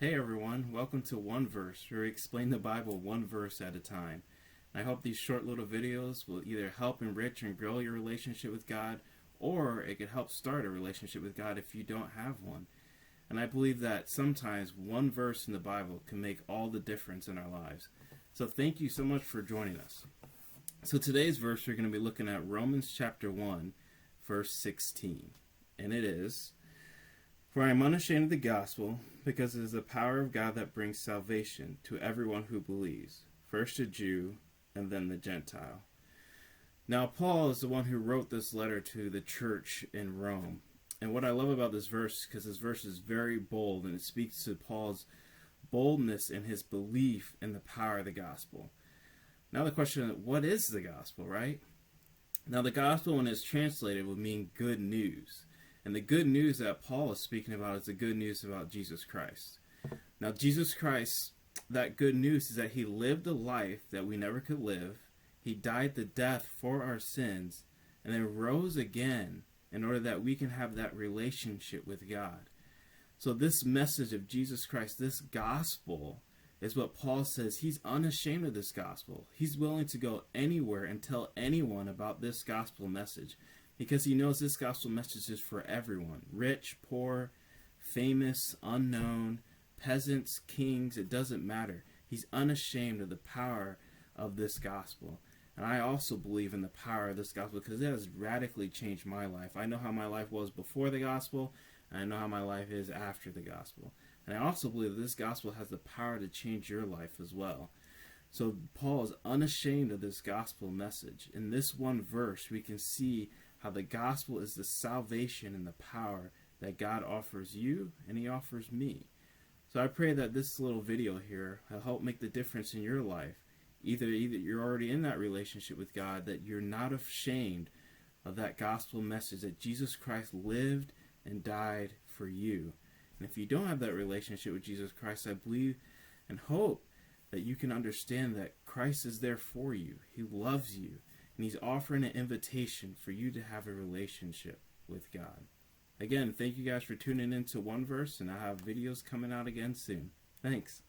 Hey everyone, welcome to One Verse, where we explain the Bible one verse at a time. I hope these short little videos will either help enrich and grow your relationship with God, or it could help start a relationship with God if you don't have one. And I believe that sometimes one verse in the Bible can make all the difference in our lives. So thank you so much for joining us. So today's verse, we're going to be looking at Romans chapter 1, verse 16. And it is, "For I am unashamed of the gospel, because it is the power of God that brings salvation to everyone who believes, first the Jew and then the Gentile." Now, Paul is the one who wrote this letter to the church in Rome. And what I love about this verse, because this verse is very bold, and it speaks to Paul's boldness in his belief in the power of the gospel. Now the question is, what is the gospel, right? Now the gospel, when it's translated, would mean good news. And the good news that Paul is speaking about is the good news about Jesus Christ. Now Jesus Christ, that good news is that he lived a life that we never could live. He died the death for our sins and then rose again in order that we can have that relationship with God. So this message of Jesus Christ, this gospel, is what Paul says. He's unashamed of this gospel. He's willing to go anywhere and tell anyone about this gospel message, because he knows this gospel message is for everyone. Rich, poor, famous, unknown, peasants, kings, it doesn't matter. He's unashamed of the power of this gospel. And I also believe in the power of this gospel because it has radically changed my life. I know how my life was before the gospel, and I know how my life is after the gospel. And I also believe that this gospel has the power to change your life as well. So Paul is unashamed of this gospel message. In this one verse, we can see how the gospel is the salvation and the power that God offers you and he offers me. So I pray that this little video here will help make the difference in your life. Either you're already in that relationship with God, that you're not ashamed of that gospel message that Jesus Christ lived and died for you. And if you don't have that relationship with Jesus Christ, I believe and hope that you can understand that Christ is there for you. He loves you. And he's offering an invitation for you to have a relationship with God. Again, thank you guys for tuning in to One Verse, and I have videos coming out again soon. Thanks.